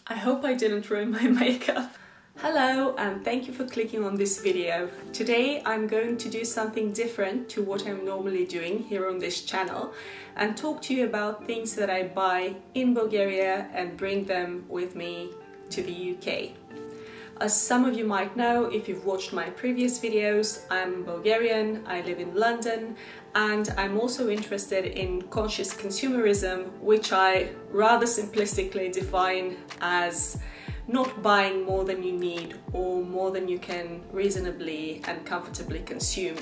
I hope I didn't ruin my makeup. Hello and thank you for clicking on this video. Today I'm going to do something different to what I'm normally doing here on this channel and talk to you about things that I buy in Bulgaria and bring them with me to the UK. As some of you might know, if you've watched my previous videos, I'm Bulgarian, I live in London, and I'm also interested in conscious consumerism, which I rather simplistically define as not buying more than you need or more than you can reasonably and comfortably consume.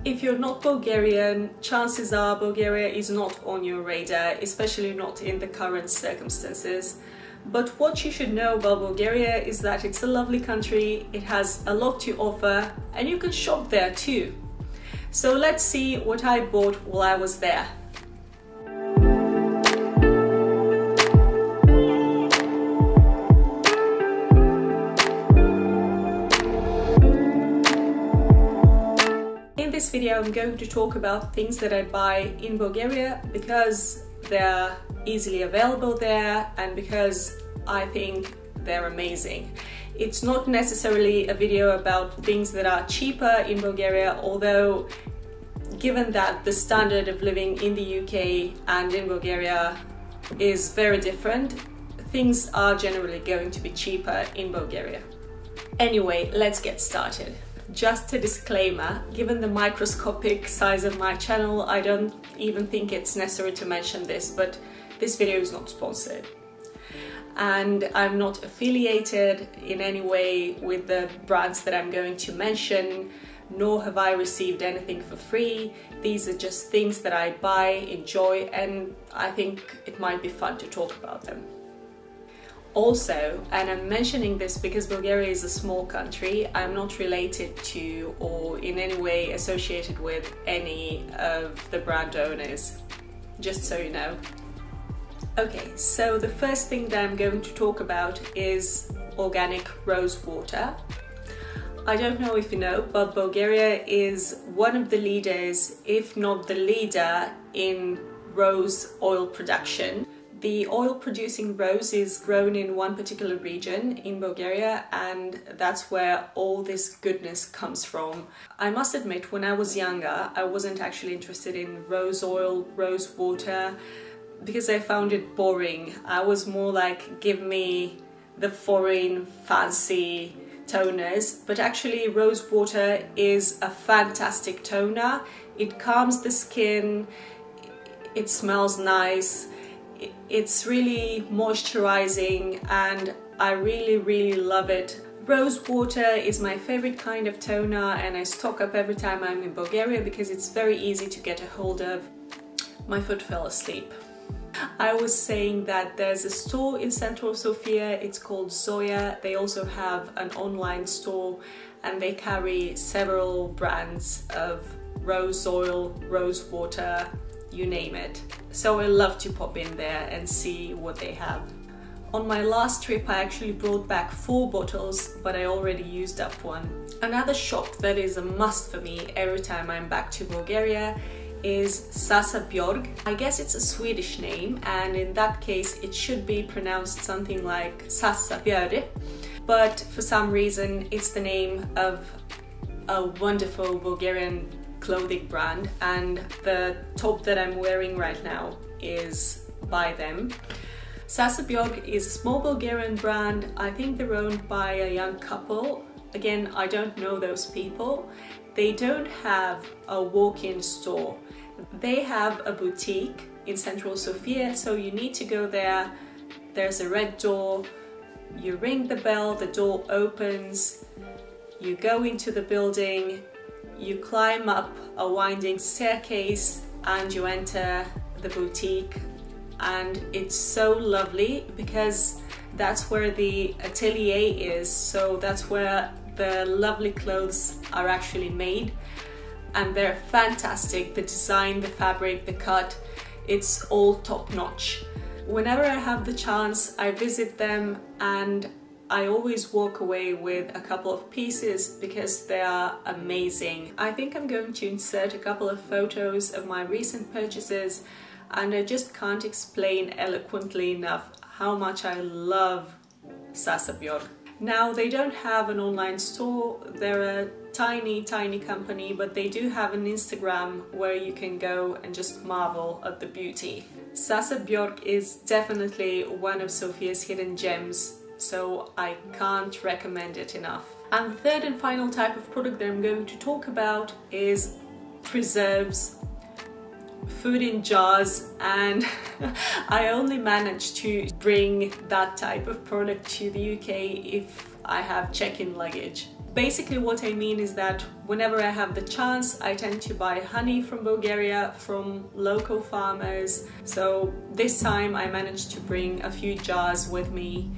If you're not Bulgarian, chances are Bulgaria is not on your radar, especially not in the current circumstances. But what you should know about Bulgaria is that it's a lovely country, it has a lot to offer, and you can shop there too. So let's see what I bought while I was there. In this video I'm going to talk about things that I buy in Bulgaria because they're easily available there and because I think they're amazing. It's not necessarily a video about things that are cheaper in Bulgaria, although given that the standard of living in the UK and in Bulgaria is very different, things are generally going to be cheaper in Bulgaria. Anyway, let's get started. Just a disclaimer, given the microscopic size of my channel, I don't even think it's necessary to mention this, but this video is not sponsored. And I'm not affiliated in any way with the brands that I'm going to mention, nor have I received anything for free. These are just things that I buy, enjoy, and I think it might be fun to talk about them. Also, and I'm mentioning this because Bulgaria is a small country, I'm not related to or in any way associated with any of the brand owners, just so you know. Okay, so the first thing that I'm going to talk about is organic rose water. I don't know if you know, but Bulgaria is one of the leaders, if not the leader, in rose oil production. The oil-producing rose is grown in one particular region in Bulgaria, and that's where all this goodness comes from. I must admit, when I was younger, I wasn't actually interested in rose oil, rose water, because I found it boring. I was more like, give me the foreign fancy toners, but actually rose water is a fantastic toner. It calms the skin, it smells nice, it's really moisturizing, and I really love it. Rose water is my favorite kind of toner, and I stock up every time I'm in Bulgaria because it's very easy to get a hold of. My foot fell asleep. I was saying that there's a store in Central Sofia, it's called Zoya. They also have an online store and they carry several brands of rose oil, rose water, you name it. So I love to pop in there and see what they have. On my last trip I actually brought back 4 bottles, but I already used up one. Another shop that is a must for me every time I'm back to Bulgaria is Salsa Bjorg. I guess it's a Swedish name, and in that case it should be pronounced something like Salsa Bjorg, but for some reason it's the name of a wonderful Bulgarian clothing brand, and the top that I'm wearing right now is by them. Salsa Bjorg is a small Bulgarian brand. I think they're owned by a young couple. Again, I don't know those people. They don't have a walk-in store. They have a boutique in Central Sofia, so you need to go there. There's a red door, you ring the bell, the door opens, you go into the building, you climb up a winding staircase and you enter the boutique, and it's so lovely because that's where the atelier is, so that's where the lovely clothes are actually made, and they're fantastic. The design, the fabric, the cut, it's all top-notch. Whenever I have the chance, I visit them, and I always walk away with a couple of pieces because they are amazing. I think I'm going to insert a couple of photos of my recent purchases, and I just can't explain eloquently enough how much I love Salsa Bjorg. Now, they don't have an online store, they're a tiny company, but they do have an Instagram where you can go and just marvel at the beauty. Salsa Bjorg is definitely one of Sofia's hidden gems, so I can't recommend it enough. And the third and final type of product that I'm going to talk about is preserves, food in jars, and I only managed to bring that type of product to the UK if I have check-in luggage. Basically what I mean is that whenever I have the chance, I tend to buy honey from Bulgaria, from local farmers. So this time I managed to bring a few jars with me,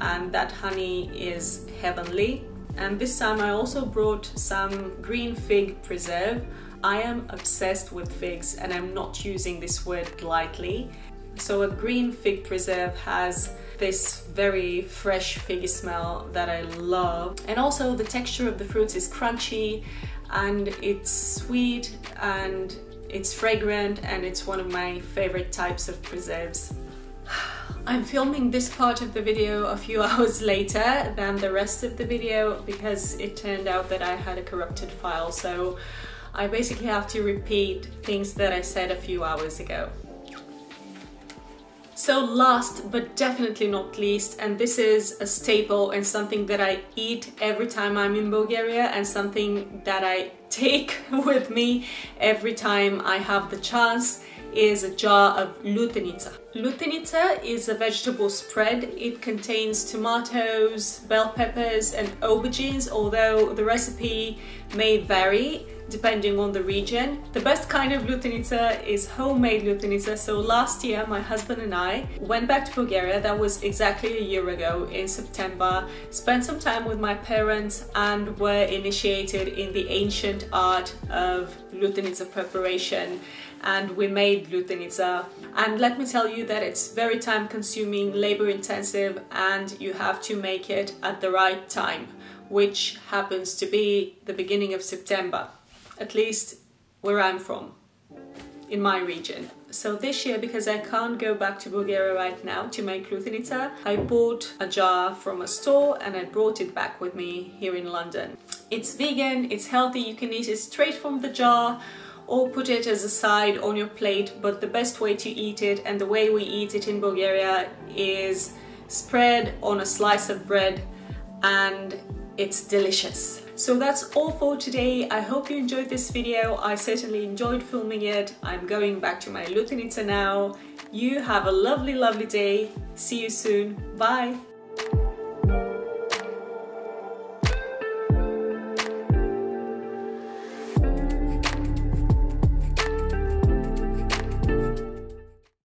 and that honey is heavenly. And this time I also brought some green fig preserve. I am obsessed with figs, and I'm not using this word lightly. So a green fig preserve has this very fresh figgy smell that I love. And also the texture of the fruits is crunchy, and it's sweet, and it's fragrant, and it's one of my favorite types of preserves. I'm filming this part of the video a few hours later than the rest of the video because it turned out that I had a corrupted file, so I basically have to repeat things that I said a few hours ago. So last but definitely not least, and this is a staple and something that I eat every time I'm in Bulgaria and something that I take with me every time I have the chance, is a jar of Luthernita. Luthernita is a vegetable spread. It contains tomatoes, bell peppers and aubergines, although the recipe may vary depending on the region. The best kind of Luthernita is homemade Luthernita. So last year my husband and I went back to Bulgaria, that was exactly a year ago in September, spent some time with my parents and were initiated in the ancient art of Luthernita preparation, and we made Luthernita. And let me tell you that it's very time consuming, labor intensive, and you have to make it at the right time, which happens to be the beginning of September. At least where I'm from, in my region. So this year, because I can't go back to Bulgaria right now to make Luthernita, I bought a jar from a store and I brought it back with me here in London. It's vegan, it's healthy, you can eat it straight from the jar or put it as a side on your plate, but the best way to eat it, and the way we eat it in Bulgaria, is spread on a slice of bread, and it's delicious. So that's all for today. I hope you enjoyed this video. I certainly enjoyed filming it. I'm going back to my Luthernita now. You have a lovely day. See you soon. Bye.